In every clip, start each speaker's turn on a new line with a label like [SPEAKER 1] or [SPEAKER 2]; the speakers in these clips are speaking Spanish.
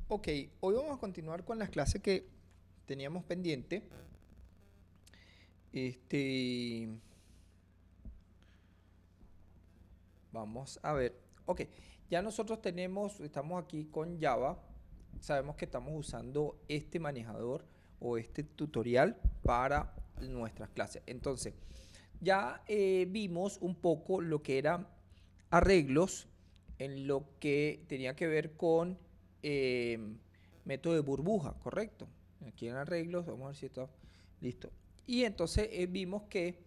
[SPEAKER 1] Ok, hoy vamos a continuar con las clases que teníamos pendiente. Este, Vamos a ver. Ok, ya nosotros estamos aquí con Java. Sabemos que estamos usando este manejador o este tutorial para nuestras clases. Entonces, ya vimos un poco lo que eran arreglos en lo que tenía que ver con método de burbuja, ¿correcto? Aquí en arreglos, vamos a ver si está listo. Y entonces vimos que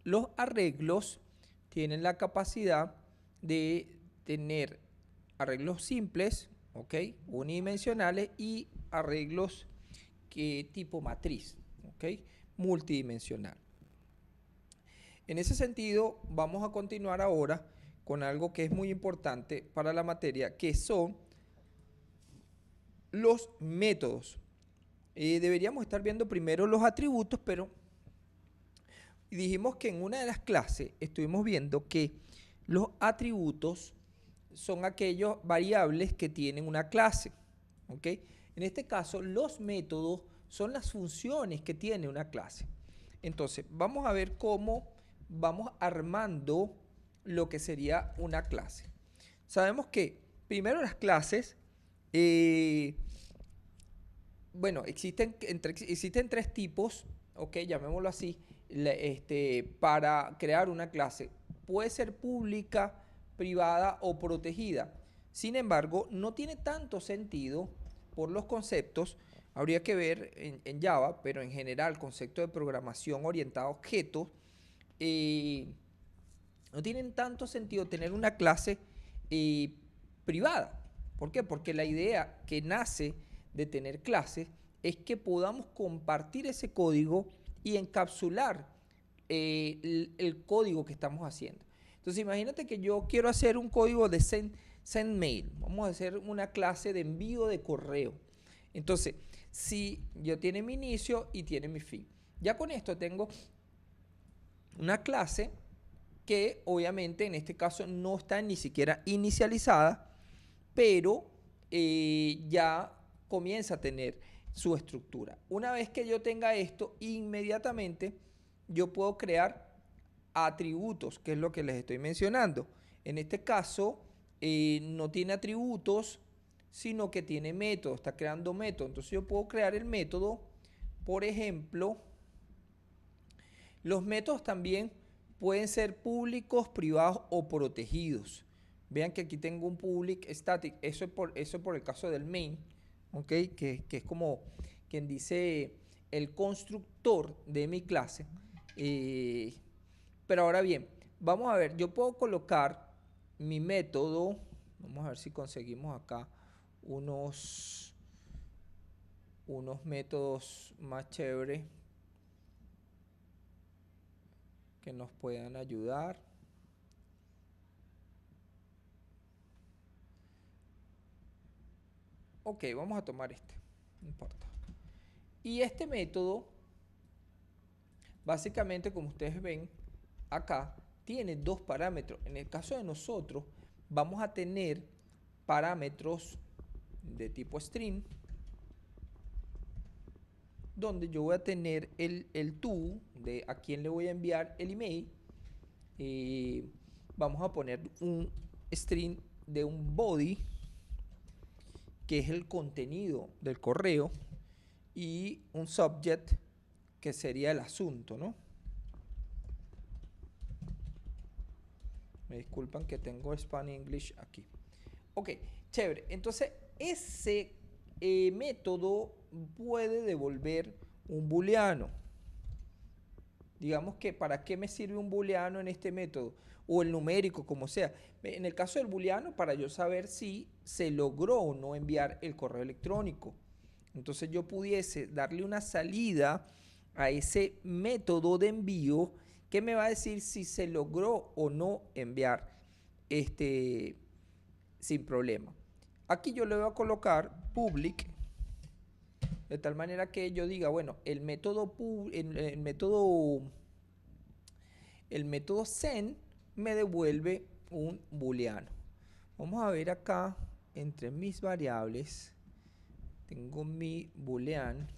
[SPEAKER 1] los arreglos tienen la capacidad de tener arreglos simples, ¿ok? Unidimensionales y arreglos que tipo matriz, ¿ok? Multidimensional. En ese sentido, vamos a continuar ahora con algo que es muy importante para la materia, que son los métodos. Deberíamos estar viendo primero los atributos, pero dijimos que en una de las clases estuvimos viendo que los atributos son aquellos variables que tienen una clase. ¿Ok? En este caso, los métodos son las funciones que tiene una clase. Entonces, vamos a ver cómo vamos armando lo que sería una clase. Sabemos que primero las clases, eh, bueno, existen tres tipos, ok, llamémoslo así, para crear una clase. Puede ser pública, privada o protegida. Sin embargo, no tiene tanto sentido por los conceptos. Habría que ver en Java, pero en general, concepto de programación orientada a objetos, eh, no tienen tanto sentido tener una clase eh, privada. ¿Por qué? Porque la idea que nace de tener clases es que podamos compartir ese código y encapsular el código que estamos haciendo. Entonces imagínate que yo quiero hacer un código de send mail. Vamos a hacer una clase de envío de correo. Entonces, si yo tiene mi inicio y tiene mi fin. Ya con esto tengo una clase que obviamente en este caso no está ni siquiera inicializada, pero ya comienza a tener su estructura. Una vez que yo tenga esto, inmediatamente yo puedo crear atributos, que es lo que les estoy mencionando. En este caso, no tiene atributos, sino que tiene métodos, está creando métodos. Entonces yo puedo crear el método, por ejemplo, los métodos también pueden ser públicos, privados o protegidos. Vean que aquí tengo un public static, eso es por el caso del main, ¿ok? Que es como quien dice el constructor de mi clase. Eh, pero ahora bien, vamos a ver, yo puedo colocar mi método, vamos a ver si conseguimos acá unos, unos métodos más chéveres que nos puedan ayudar. Ok, vamos a tomar este, no importa. Y este método, básicamente como ustedes ven acá, tiene dos parámetros. En el caso de nosotros, vamos a tener parámetros de tipo string, donde yo voy a tener el to, de a quién le voy a enviar el email. Vamos a poner un string de un body, que es el contenido del correo, y un subject, que sería el asunto, ¿no? Me disculpan que tengo Spanish English aquí. Ok, chévere. Entonces, ese método puede devolver un booleano. Digamos que para qué me sirve un booleano en este método, o el numérico, como sea. En el caso del booleano, para yo saber si se logró o no enviar el correo electrónico. Entonces yo pudiese darle una salida a ese método de envío que me va a decir si se logró o no enviar sin problema. Aquí yo le voy a colocar public, de tal manera que yo diga, bueno, el método send me devuelve un booleano. Vamos a ver acá entre mis variables. tengo mi boolean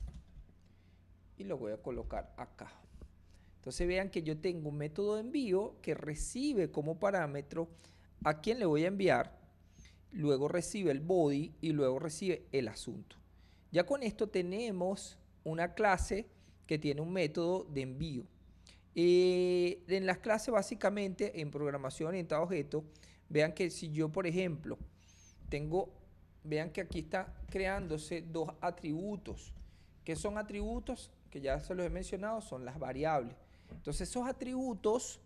[SPEAKER 1] y lo voy a colocar acá. Entonces vean que yo tengo un método de envío que recibe como parámetro a quién le voy a enviar, luego recibe el body y luego recibe el asunto. Ya con esto tenemos una clase que tiene un método de envío. En las clases básicamente en programación orientada a objetos, vean que si yo por ejemplo vean que aquí está creándose dos atributos. ¿Qué son atributos? Que ya se los he mencionado, son las variables. Entonces esos atributos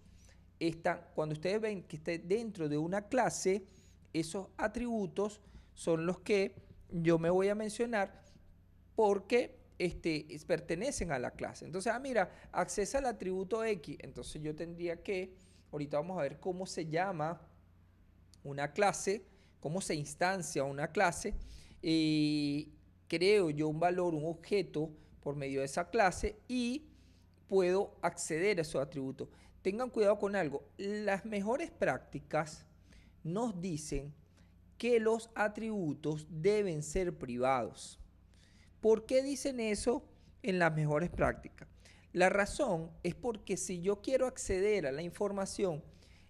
[SPEAKER 1] están, cuando ustedes ven que esté dentro de una clase, esos atributos son los que yo me voy a mencionar porque pertenecen a la clase. Entonces, mira, accesa al atributo X. Entonces yo tendría que, ahorita vamos a ver cómo se llama una clase, cómo se instancia una clase, y creo yo un valor, un objeto por medio de esa clase y puedo acceder a esos atributos. Tengan cuidado con algo. Las mejores prácticas nos dicen que los atributos deben ser privados. ¿Por qué dicen eso en las mejores prácticas? La razón es porque si yo quiero acceder a la información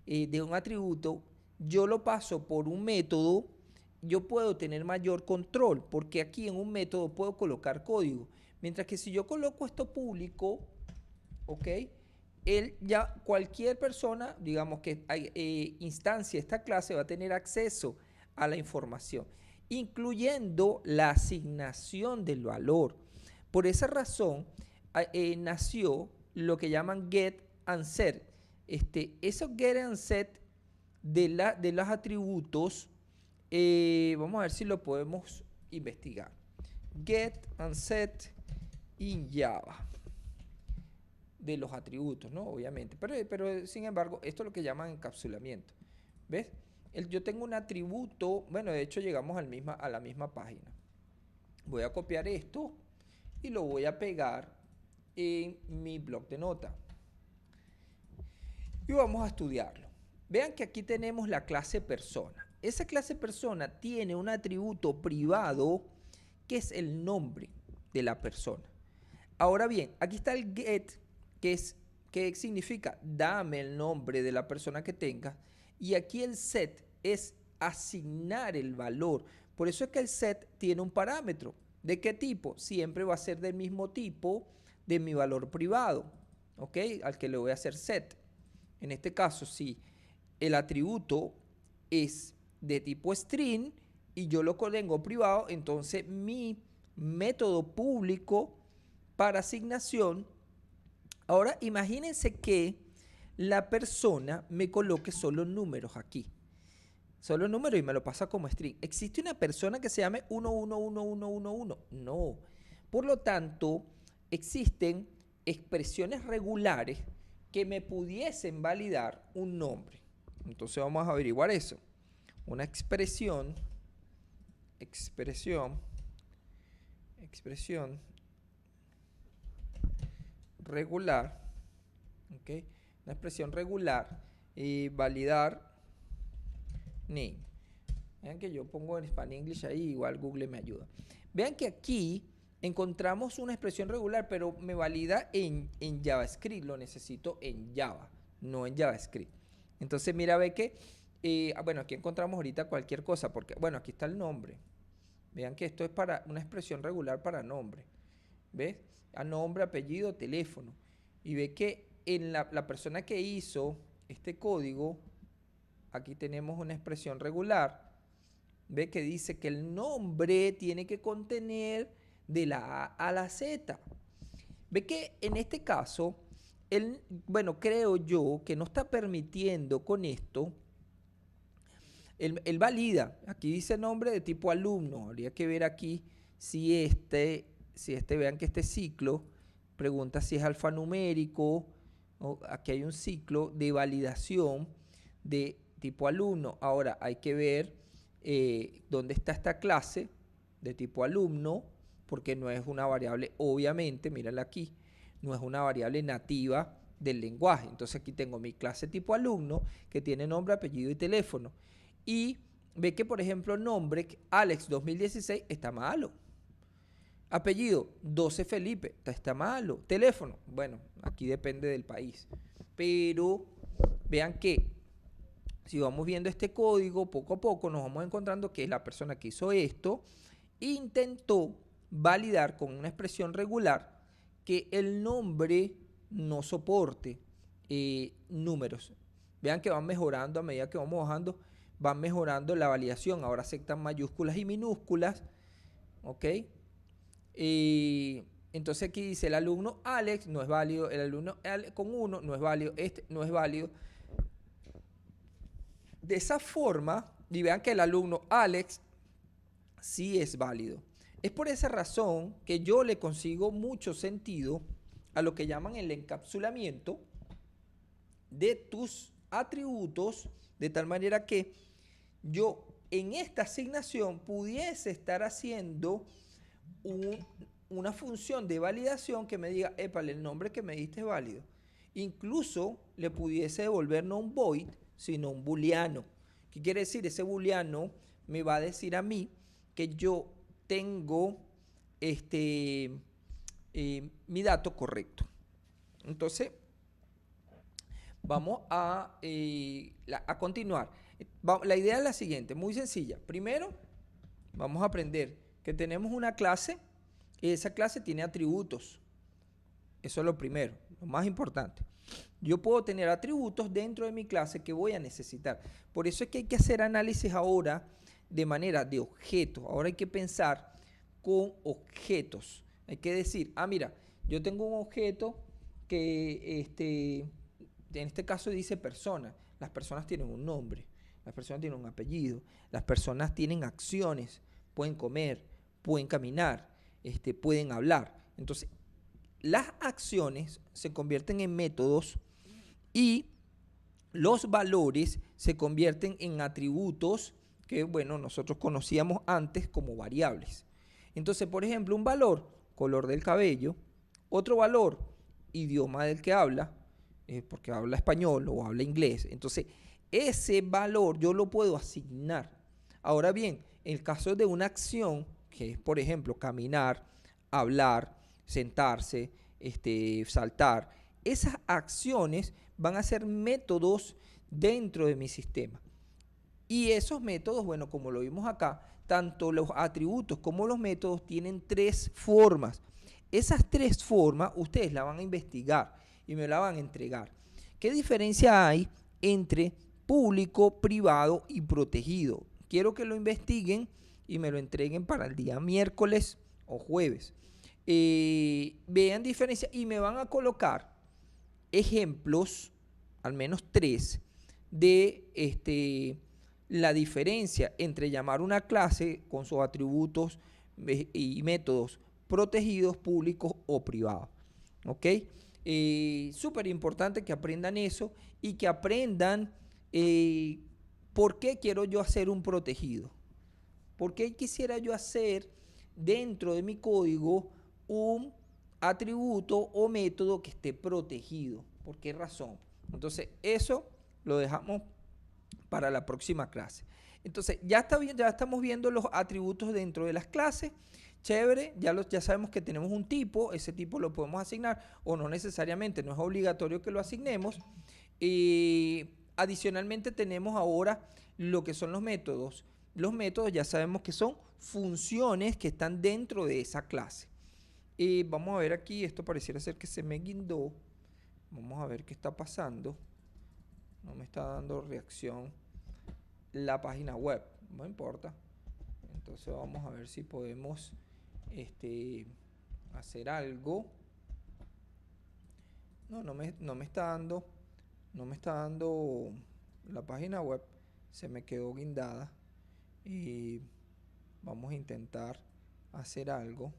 [SPEAKER 1] de un atributo, yo lo paso por un método, yo puedo tener mayor control, porque aquí en un método puedo colocar código. Mientras que si yo coloco esto público, ¿ok? Cualquier persona, digamos que instancia esta clase, va a tener acceso a la información, incluyendo la asignación del valor. Por esa razón, nació lo que llaman get and set. Esos get and set de los atributos, vamos a ver si lo podemos investigar. Get and set in Java. De los atributos, ¿no? Obviamente. Pero sin embargo, esto es lo que llaman encapsulamiento. ¿Ves? Yo tengo un atributo, bueno, de hecho llegamos a la misma página. Voy a copiar esto y lo voy a pegar en mi bloc de notas. Y vamos a estudiarlo. Vean que aquí tenemos la clase persona. Esa clase persona tiene un atributo privado que es el nombre de la persona. Ahora bien, aquí está el get, que significa dame el nombre de la persona que tengas, y aquí el set es asignar el valor. Por eso es que el set tiene un parámetro. ¿De qué tipo? Siempre va a ser del mismo tipo de mi valor privado, ¿ok? Al que le voy a hacer set. En este caso, si el atributo es de tipo string y yo lo tengo privado, entonces mi método público para asignación. Ahora imagínense que la persona me coloque solo números aquí. Solo números y me lo pasa como string. ¿Existe una persona que se llame 111111? No. Por lo tanto, existen expresiones regulares que me pudiesen validar un nombre. Entonces vamos a averiguar eso. Una expresión regular, ¿ok? Una expresión regular y validar name. Vean que yo pongo en Spanish English ahí, igual Google me ayuda. Vean que aquí encontramos una expresión regular, pero me valida en JavaScript, lo necesito en Java, no en JavaScript. Entonces mira, ve que, bueno, aquí encontramos ahorita cualquier cosa, porque, bueno, aquí está el nombre. Vean que esto es para una expresión regular para nombre. ¿Ves? A nombre, apellido, teléfono. Y ve que en la persona que hizo este código, aquí tenemos una expresión regular. Ve que dice que el nombre tiene que contener de la A a la Z. Ve que en este caso, bueno, creo yo que no está permitiendo con esto. Él valida. Aquí dice nombre de tipo alumno. Habría que ver aquí si vean que este ciclo pregunta si es alfanumérico. Aquí hay un ciclo de validación de tipo alumno. Ahora hay que ver dónde está esta clase de tipo alumno, porque no es una variable, obviamente, mírala aquí, no es una variable nativa del lenguaje. Entonces aquí tengo mi clase tipo alumno que tiene nombre, apellido y teléfono. Y ve que, por ejemplo, nombre Alex 2016 está malo. Apellido, 12 Felipe, está malo. Teléfono, bueno, aquí depende del país. Pero vean que si vamos viendo este código, poco a poco nos vamos encontrando que la persona que hizo esto intentó validar con una expresión regular que el nombre no soporte números. Vean que van mejorando a medida que vamos bajando, van mejorando la validación. Ahora aceptan mayúsculas y minúsculas, ¿ok? Entonces aquí dice el alumno Alex no es válido, el alumno con 1 no es válido, este no es válido. De esa forma, y vean que el alumno Alex sí es válido. Es por esa razón que yo le consigo mucho sentido a lo que llaman el encapsulamiento de tus atributos, de tal manera que yo en esta asignación pudiese estar haciendo una función de validación que me diga, épale, el nombre que me diste es válido. Incluso le pudiese devolver no un void, sino un booleano. ¿Qué quiere decir? Ese booleano me va a decir a mí que yo tengo mi dato correcto. Entonces, vamos a continuar. La idea es la siguiente, muy sencilla. Primero, vamos a aprender que tenemos una clase y esa clase tiene atributos. Eso es lo primero, lo más importante. Yo puedo tener atributos dentro de mi clase que voy a necesitar. Por eso es que hay que hacer análisis ahora de manera de objetos. Ahora hay que pensar con objetos. Hay que decir, mira, yo tengo un objeto que en este caso dice persona. Las personas tienen un nombre, las personas tienen un apellido, las personas tienen acciones, pueden comer, pueden caminar, pueden hablar. Entonces, las acciones se convierten en métodos y los valores se convierten en atributos que, bueno, nosotros conocíamos antes como variables. Entonces, por ejemplo, un valor, color del cabello, otro valor, idioma del que habla, porque habla español o habla inglés. Entonces, ese valor yo lo puedo asignar. Ahora bien, en el caso de una acción, que es, por ejemplo, caminar, hablar, sentarse, saltar, esas acciones van a ser métodos dentro de mi sistema. Y esos métodos, bueno, como lo vimos acá, tanto los atributos como los métodos tienen 3 formas. Esas 3 formas ustedes la van a investigar y me la van a entregar. ¿Qué diferencia hay entre público, privado y protegido? Quiero que lo investiguen y me lo entreguen para el día miércoles o jueves. Vean diferencia y me van a colocar ejemplos, al menos 3, de la diferencia entre llamar una clase con sus atributos y métodos protegidos, públicos o privados. ¿Ok? Súper importante que aprendan eso y que aprendan por qué quiero yo hacer un protegido. ¿Por qué quisiera yo hacer dentro de mi código un atributo o método que esté protegido? ¿Por qué razón? Entonces, eso lo dejamos para la próxima clase. Entonces, ya estamos viendo los atributos dentro de las clases. Chévere, ya sabemos que tenemos un tipo, ese tipo lo podemos asignar o no necesariamente, no es obligatorio que lo asignemos. Adicionalmente tenemos ahora lo que son los métodos. Los métodos ya sabemos que son funciones que están dentro de esa clase. Vamos a ver aquí, esto pareciera ser que se me guindó. Vamos a ver qué está pasando. No me está dando reacción la página web, no importa. Entonces vamos a ver si podemos hacer algo. No me está dando la página web, se me quedó guindada y vamos a intentar hacer algo,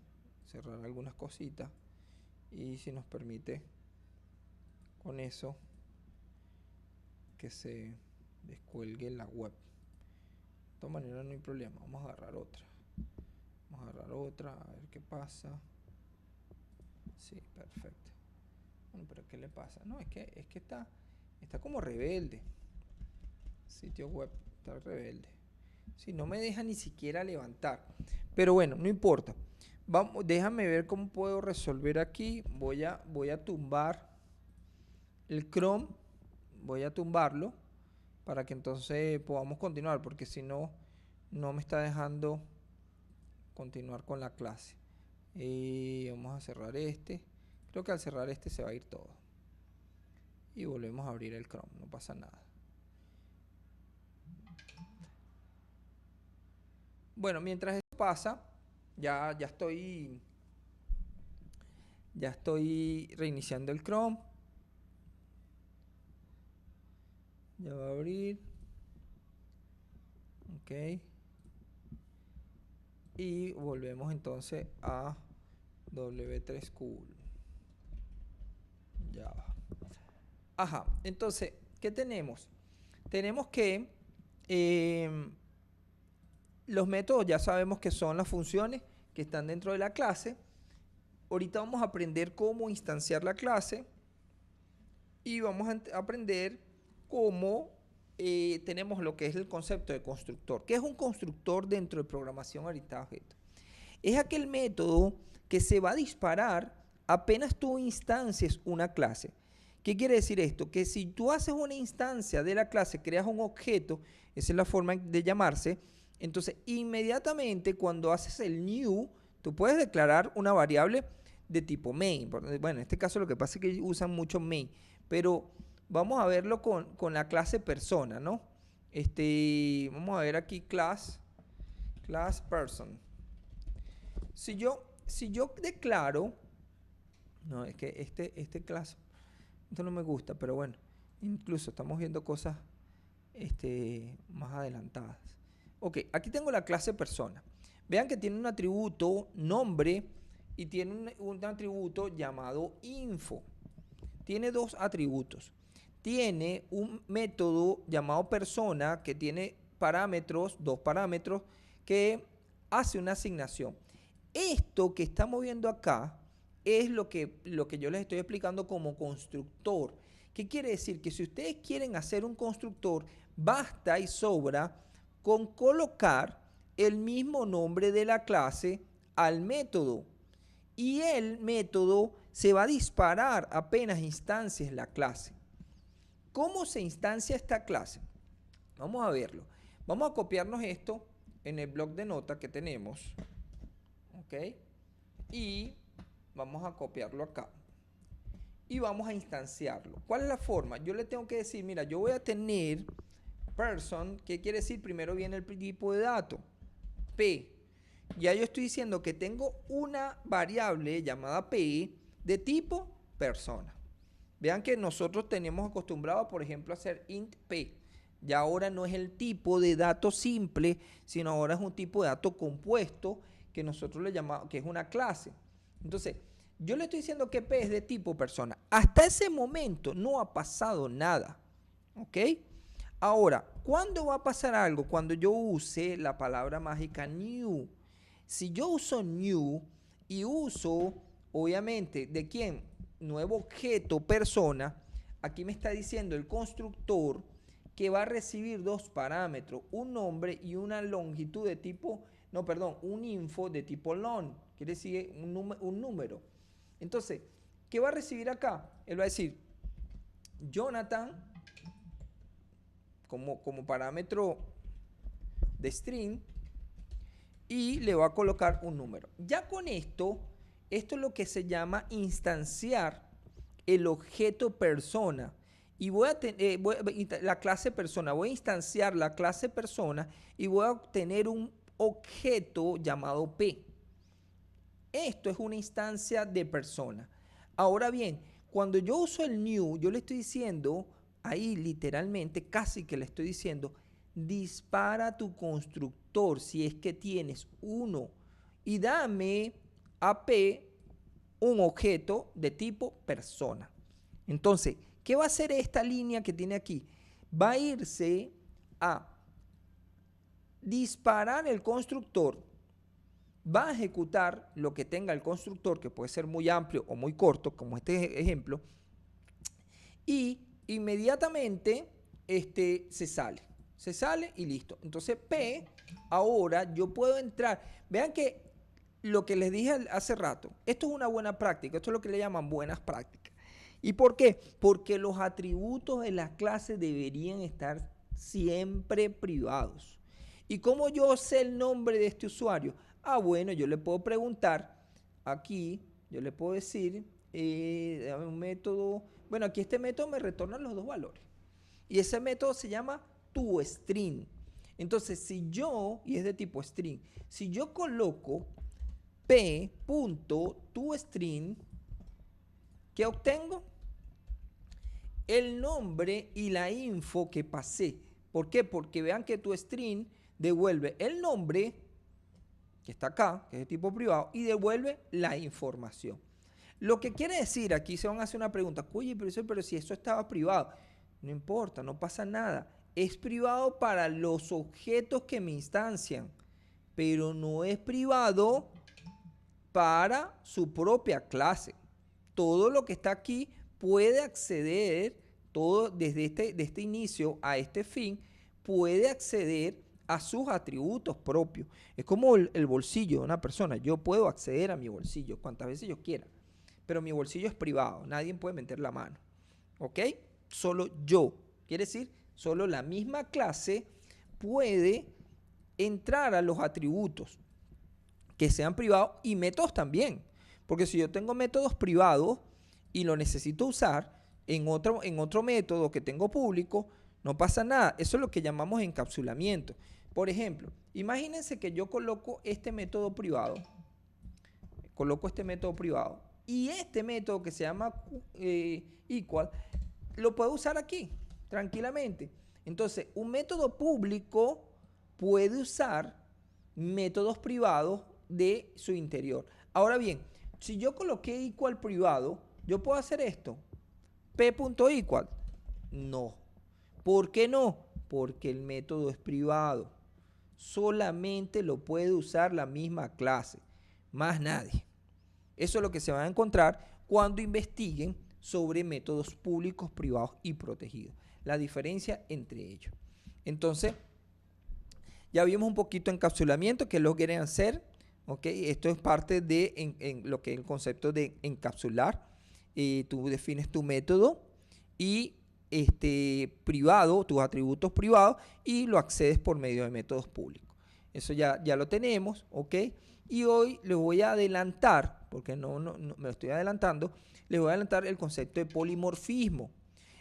[SPEAKER 1] cerrar algunas cositas y si nos permite con eso que se descuelgue la web. De todas maneras no hay problema, vamos a agarrar otra, a ver qué pasa. Sí, perfecto. Bueno, pero ¿qué le pasa? No, es que está como rebelde. Sitio web está rebelde. Si no me deja ni siquiera levantar. Pero bueno, no importa. Vamos, déjame ver cómo puedo resolver aquí. Voy a tumbar el Chrome. Voy a tumbarlo para que entonces podamos continuar, porque si no, no me está dejando continuar con la clase. Vamos a cerrar este. Creo que al cerrar este se va a ir todo. Y volvemos a abrir el Chrome, no pasa nada. Bueno, mientras esto pasa, ya estoy reiniciando el Chrome. Ya va a abrir. Ok. Y volvemos entonces a W3 Cool. Ya va. Ajá, entonces, ¿qué tenemos? Tenemos que los métodos ya sabemos que son las funciones que están dentro de la clase. Ahorita vamos a aprender cómo instanciar la clase y vamos a aprender cómo tenemos lo que es el concepto de constructor. ¿Qué es un constructor dentro de programación orientada a objetos? Es aquel método que se va a disparar apenas tú instancias una clase. ¿Qué quiere decir esto? Que si tú haces una instancia de la clase, creas un objeto, esa es la forma de llamarse, entonces inmediatamente cuando haces el new, tú puedes declarar una variable de tipo main. Bueno, en este caso lo que pasa es que usan mucho main, pero vamos a verlo con la clase persona, ¿no? Vamos a ver aquí class person. Si yo declaro, no, es que este class, esto no me gusta, pero bueno, incluso estamos viendo cosas más adelantadas. Ok, aquí tengo la clase persona. Vean que tiene un atributo nombre y tiene un atributo llamado info. Tiene dos atributos. Tiene un método llamado persona que tiene parámetros, dos parámetros, que hace una asignación. Esto que estamos viendo acá es lo que yo les estoy explicando como constructor. ¿Qué quiere decir? Que si ustedes quieren hacer un constructor, basta y sobra con colocar el mismo nombre de la clase al método. Y el método se va a disparar apenas instancies la clase. ¿Cómo se instancia esta clase? Vamos a verlo. Vamos a copiarnos esto en el bloc de notas que tenemos. ¿Ok? Y vamos a copiarlo acá. Y vamos a instanciarlo. ¿Cuál es la forma? Yo le tengo que decir, mira, yo voy a tener person, ¿qué quiere decir? Primero viene el tipo de dato, P. Ya yo estoy diciendo que tengo una variable llamada P de tipo persona. Vean que nosotros tenemos acostumbrado, por ejemplo, a hacer int P. Ya ahora no es el tipo de dato simple, sino ahora es un tipo de dato compuesto que nosotros le llamamos, que es una clase. Entonces, yo le estoy diciendo que P es de tipo persona. Hasta ese momento no ha pasado nada. ¿Ok? Ahora, ¿cuándo va a pasar algo? Cuando yo use la palabra mágica new. Si yo uso new y uso, obviamente, ¿de quién? Nuevo objeto, persona. Aquí me está diciendo el constructor que va a recibir dos parámetros, un nombre y una longitud de tipo, no, perdón, un info de tipo long. Quiere decir un número. Entonces, ¿qué va a recibir acá? Él va a decir, Jonathan, como parámetro de string, y le va a colocar un número. Ya con esto es lo que se llama instanciar el objeto persona. Y la clase persona, voy a instanciar la clase persona y voy a obtener un objeto llamado P. Esto es una instancia de persona. Ahora bien, cuando yo uso el new, yo le estoy diciendo, ahí literalmente, casi que le estoy diciendo, dispara tu constructor si es que tienes uno y dame a P un objeto de tipo persona. Entonces, ¿qué va a hacer esta línea que tiene aquí? Va a irse a disparar el constructor, va a ejecutar lo que tenga el constructor, que puede ser muy amplio o muy corto, como este ejemplo, y inmediatamente se sale y listo. Entonces P, ahora yo puedo entrar. Vean que lo que les dije hace rato, esto es una buena práctica, esto es lo que le llaman buenas prácticas. ¿Y por qué? Porque los atributos de la clase deberían estar siempre privados. ¿Y cómo yo sé el nombre de este usuario? Ah, bueno, yo le puedo preguntar aquí, yo le puedo decir, dame un método, bueno, aquí este método me retorna los dos valores. Y ese método se llama toString. Entonces, si yo, y es de tipo string, si yo coloco p.toString, ¿qué obtengo? El nombre y la info que pasé. ¿Por qué? Porque vean que toString devuelve el nombre, que está acá, que es de tipo privado, y devuelve la información. Lo que quiere decir, aquí se van a hacer una pregunta, oye, pero si eso estaba privado, no importa, no pasa nada. Es privado para los objetos que me instancian, pero no es privado para su propia clase. Todo lo que está aquí puede acceder, todo desde este inicio a este fin, puede acceder a sus atributos propios. Es como el bolsillo de una persona. Yo puedo acceder a mi bolsillo cuantas veces yo quiera, pero mi bolsillo es privado. Nadie puede meter la mano. ¿Ok? Solo yo. Quiere decir, solo la misma clase puede entrar a los atributos que sean privados y métodos también. Porque si yo tengo métodos privados y lo necesito usar en otro método que tengo público, no pasa nada. Eso es lo que llamamos encapsulamiento. Por ejemplo, imagínense que yo coloco este método privado. Y este método que se llama equal, lo puedo usar aquí, tranquilamente. Entonces, un método público puede usar métodos privados de su interior. Ahora bien, si yo coloqué equal privado, ¿yo puedo hacer esto? P.equal. No. ¿Por qué no? Porque el método es privado. Solamente lo puede usar la misma clase, más nadie. Eso es lo que se van a encontrar cuando investiguen sobre métodos públicos, privados y protegidos. La diferencia entre ellos. Entonces, ya vimos un poquito encapsulamiento, que lo quieren hacer. ¿Okay? Esto es parte de en lo que es el concepto de encapsular. Tú defines tu método y privado, tus atributos privados, y lo accedes por medio de métodos públicos. Eso ya lo tenemos, ¿ok? Y hoy les voy a adelantar, porque no me lo estoy adelantando, les voy a adelantar el concepto de polimorfismo.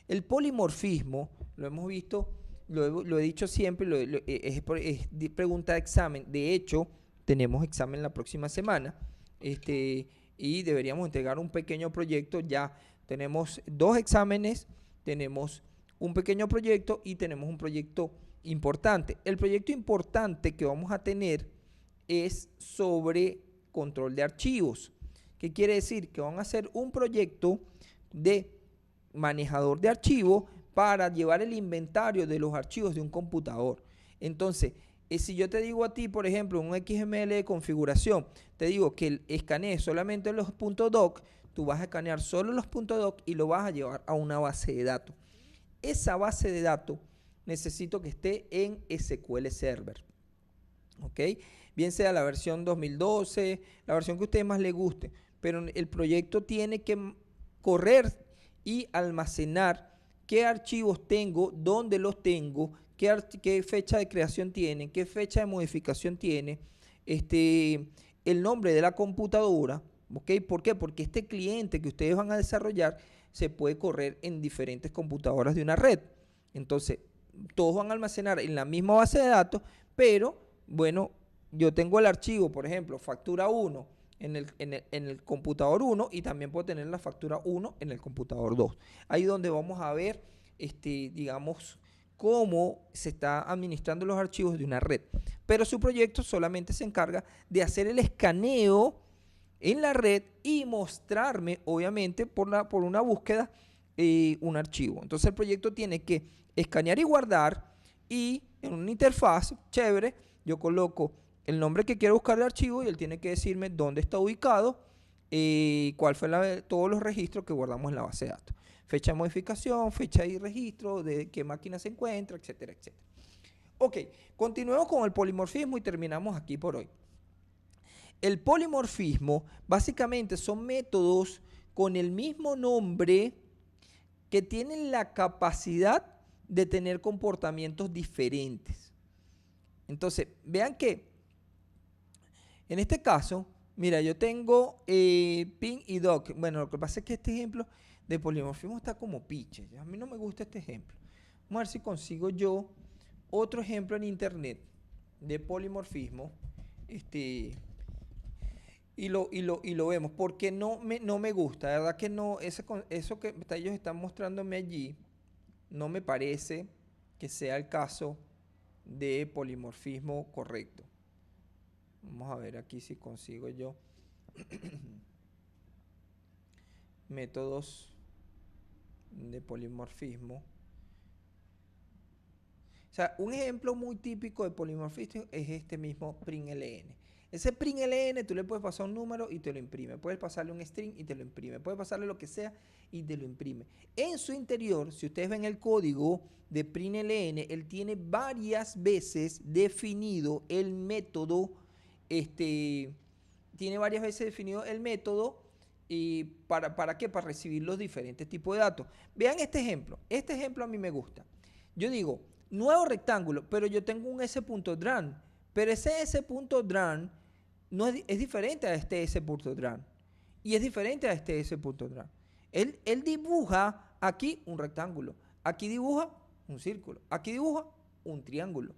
[SPEAKER 1] El polimorfismo, lo hemos visto, lo he dicho siempre, es pregunta de examen. De hecho, tenemos examen la próxima semana y deberíamos entregar un pequeño proyecto. Ya tenemos 2 exámenes, tenemos un pequeño proyecto y tenemos un proyecto importante. El proyecto importante que vamos a tener es sobre control de archivos. ¿Qué quiere decir? Que van a hacer un proyecto de manejador de archivos para llevar el inventario de los archivos de un computador. Entonces, si yo te digo a ti, por ejemplo, un XML de configuración, te digo que escanees solamente los .doc, tú vas a escanear solo los .doc y lo vas a llevar a una base de datos. Esa base de datos necesito que esté en SQL Server. ¿Ok? Bien sea la versión 2012, la versión que a ustedes más les guste, pero el proyecto tiene que correr y almacenar qué archivos tengo, dónde los tengo, qué fecha de creación tiene, qué fecha de modificación tiene, el nombre de la computadora. ¿Okay? ¿Por qué? Porque este cliente que ustedes van a desarrollar se puede correr en diferentes computadoras de una red. Entonces, todos van a almacenar en la misma base de datos, pero, bueno, yo tengo el archivo, por ejemplo, factura 1 en el computador 1 y también puedo tener la factura 1 en el computador 2. Ahí donde vamos a ver, digamos, cómo se está administrando los archivos de una red. Pero su proyecto solamente se encarga de hacer el escaneo en la red y mostrarme, obviamente, por una búsqueda, un archivo. Entonces el proyecto tiene que escanear y guardar, y en una interfaz chévere yo coloco el nombre que quiero buscar de archivo y él tiene que decirme dónde está ubicado, cuál fue todos los registros que guardamos en la base de datos. Fecha de modificación, fecha y registro, de qué máquina se encuentra, etcétera, etcétera. Ok, continuemos con el polimorfismo y terminamos aquí por hoy. el polimorfismo básicamente son métodos con el mismo nombre que tienen la capacidad de tener comportamientos diferentes. Entonces, vean que en este caso, mira, yo tengo pin y doc. Bueno, lo que pasa es que este ejemplo de polimorfismo está como piche. A mí no me gusta este ejemplo. Vamos a ver si consigo yo otro ejemplo en internet de polimorfismo. Y lo vemos. Porque no me gusta. La verdad que no, eso que ellos están mostrándome allí, no me parece que sea el caso de polimorfismo correcto. Vamos a ver aquí si consigo yo métodos de polimorfismo. O sea, un ejemplo muy típico de polimorfismo es este mismo println. Ese println tú le puedes pasar un número y te lo imprime. Puedes pasarle un string y te lo imprime. Puedes pasarle lo que sea y te lo imprime. En su interior, si ustedes ven el código de println, él tiene varias veces definido el método. Tiene varias veces definido el método. ¿Y para qué? Para recibir los diferentes tipos de datos. Vean este ejemplo. Este ejemplo a mí me gusta. Yo digo, nuevo rectángulo, pero yo tengo un s.dran. Pero ese s.dran no es diferente a este s.dran. Y es diferente a este s.dran. Él dibuja aquí un rectángulo. Aquí dibuja un círculo. Aquí dibuja un triángulo.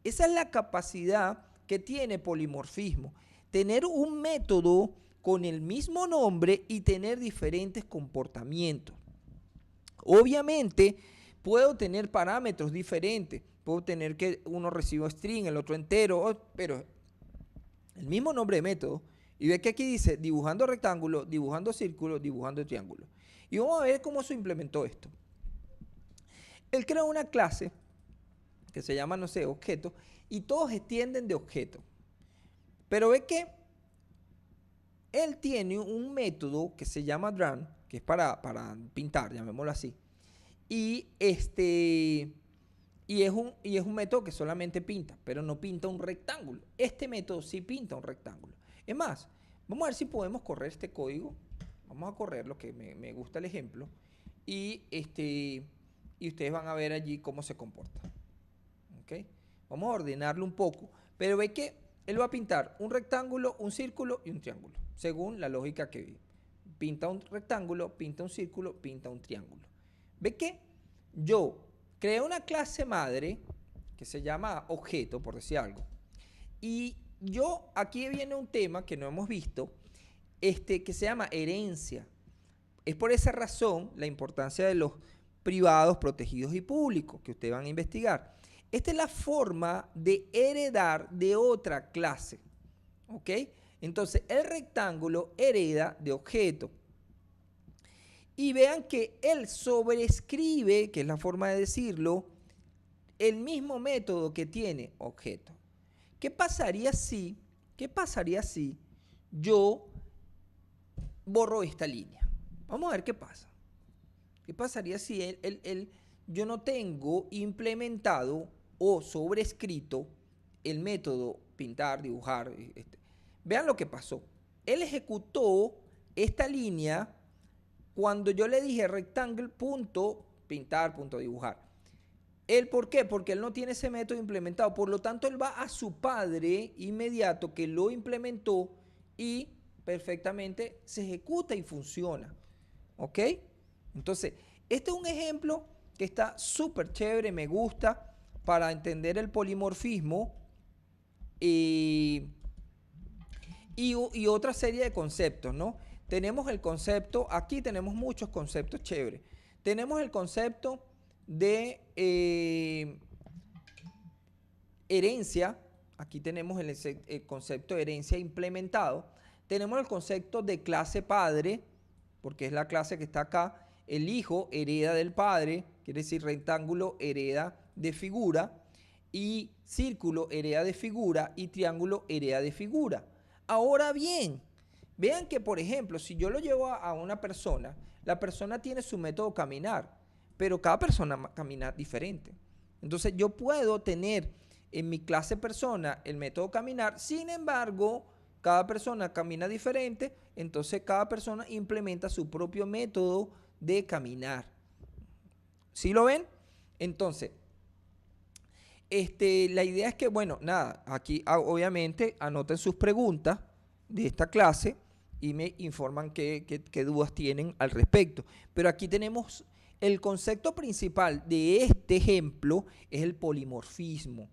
[SPEAKER 1] Esa es la capacidad que tiene polimorfismo. Tener un método con el mismo nombre y tener diferentes comportamientos. Obviamente, puedo tener parámetros diferentes. Puedo tener que uno reciba string, el otro entero, pero el mismo nombre de método. Y ve que aquí dice dibujando rectángulo, dibujando círculo, dibujando triángulo. Y vamos a ver cómo se implementó esto. Él creó una clase que se llama, no sé, objeto, y todos extienden de objeto. Pero ve que él tiene un método que se llama dran, que es para pintar, llamémoslo así. Y es un método que solamente pinta, pero no pinta un rectángulo. Este método sí pinta un rectángulo. Es más, vamos a ver si podemos correr este código. Vamos a correrlo, que me gusta el ejemplo. Y ustedes van a ver allí cómo se comporta. ¿Okay? Vamos a ordenarlo un poco. Pero ve que él va a pintar un rectángulo, un círculo y un triángulo, según la lógica que vi. Pinta un rectángulo, pinta un círculo, pinta un triángulo. Ve que yo creé una clase madre que se llama objeto, por decir algo. Y aquí viene un tema que no hemos visto, que se llama herencia. Es por esa razón la importancia de los privados, protegidos y públicos que ustedes van a investigar. Esta es la forma de heredar de otra clase. ¿Ok? Entonces, el rectángulo hereda de objeto. Y vean que él sobrescribe, que es la forma de decirlo, el mismo método que tiene objeto. ¿Qué pasaría si yo borro esta línea? Vamos a ver qué pasa. ¿Qué pasaría si yo no tengo implementado o sobrescrito el método pintar, dibujar? Vean lo que pasó. Él ejecutó esta línea cuando yo le dije rectángulo, punto, pintar, punto, dibujar. ¿Él por qué? Porque él no tiene ese método implementado. Por lo tanto, él va a su padre inmediato que lo implementó y perfectamente se ejecuta y funciona. ¿Ok? Entonces, este es un ejemplo que está súper chévere, me gusta, para entender el polimorfismo y otra serie de conceptos, ¿no? Tenemos el concepto, aquí tenemos muchos conceptos chéveres. Tenemos el concepto de herencia, aquí tenemos el concepto de herencia implementado. Tenemos el concepto de clase padre, porque es la clase que está acá. El hijo hereda del padre, quiere decir rectángulo hereda de figura, y círculo hereda de figura, y triángulo hereda de figura. Ahora bien, vean que, por ejemplo, si yo lo llevo a una persona, la persona tiene su método caminar, pero cada persona camina diferente. Entonces yo puedo tener en mi clase persona el método caminar, sin embargo, cada persona camina diferente, entonces cada persona implementa su propio método de caminar. ¿Sí lo ven? Entonces, la idea es que, bueno, nada, aquí obviamente anoten sus preguntas de esta clase y me informan qué dudas tienen al respecto. Pero aquí tenemos el concepto principal de este ejemplo, es el polimorfismo.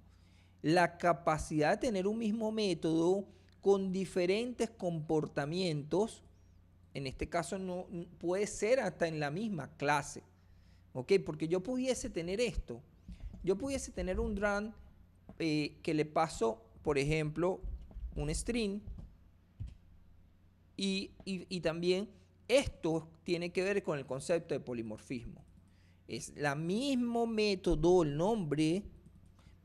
[SPEAKER 1] La capacidad de tener un mismo método con diferentes comportamientos, en este caso no puede ser hasta en la misma clase, ¿ok? Porque yo pudiese tener esto, yo pudiese tener un run que le paso, por ejemplo, un string y también esto tiene que ver con el concepto de polimorfismo. Es la mismo método, el nombre,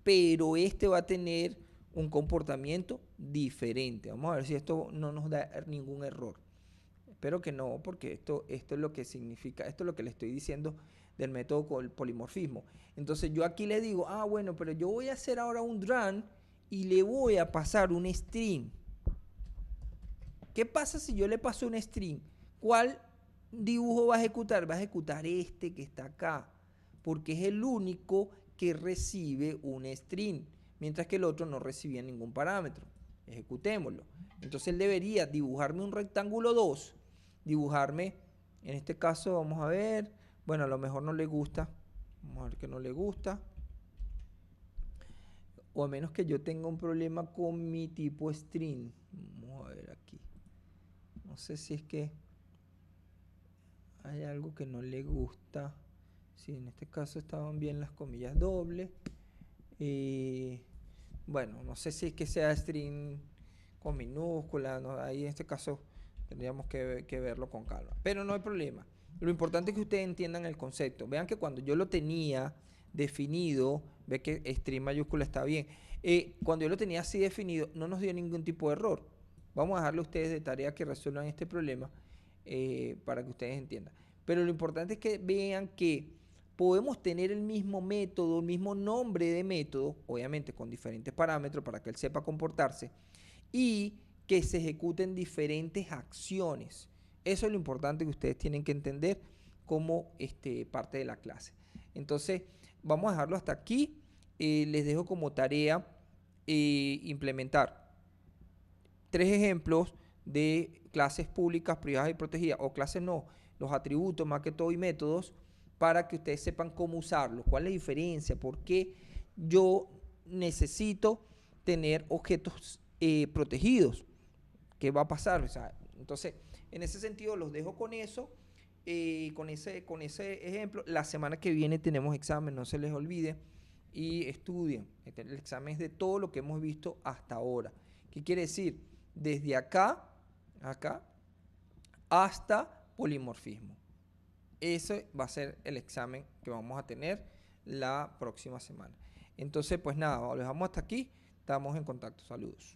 [SPEAKER 1] pero este va a tener un comportamiento diferente. Vamos a ver si esto no nos da ningún error. Espero que no, porque esto es lo que significa, esto es lo que le estoy diciendo del método con el polimorfismo. Entonces yo aquí le digo, bueno, pero yo voy a hacer ahora un run y le voy a pasar un string. ¿Qué pasa si yo le paso un string? ¿Cuál dibujo va a ejecutar? Va a ejecutar este que está acá, porque es el único que recibe un string, mientras que el otro no recibía ningún parámetro. Ejecutémoslo. Entonces él debería dibujarme un rectángulo 2, dibujarme, en este caso vamos a ver, bueno, a lo mejor no le gusta, vamos a ver que no le gusta, o a menos que yo tenga un problema con mi tipo string. Vamos a ver aquí. No sé si es que hay algo que no le gusta. Sí, en este caso estaban bien las comillas dobles. Bueno, no sé si es que sea string con minúscula, no, ahí en este caso tendríamos que verlo con calma. Pero no hay problema. Lo importante es que ustedes entiendan el concepto. Vean que cuando yo lo tenía definido, ve que string mayúscula está bien. Cuando yo lo tenía así definido, no nos dio ningún tipo de error. Vamos a dejarle a ustedes de tarea que resuelvan este problema para que ustedes entiendan. Pero lo importante es que vean que podemos tener el mismo método, el mismo nombre de método, obviamente con diferentes parámetros para que él sepa comportarse, y que se ejecuten diferentes acciones. Eso es lo importante que ustedes tienen que entender como parte de la clase. Entonces, vamos a dejarlo hasta aquí. Les dejo como tarea implementar 3 ejemplos de clases públicas, privadas y protegidas, o clases no, los atributos más que todo y métodos, para que ustedes sepan cómo usarlos, cuál es la diferencia, por qué yo necesito tener objetos protegidos, qué va a pasar. O sea, entonces, en ese sentido, los dejo con eso, con ese ejemplo. La semana que viene tenemos examen, no se les olvide, y estudien. El examen es de todo lo que hemos visto hasta ahora. ¿Qué quiere decir? Desde acá hasta polimorfismo. Ese va a ser el examen que vamos a tener la próxima semana. Entonces, pues nada, lo dejamos hasta aquí. Estamos en contacto. Saludos.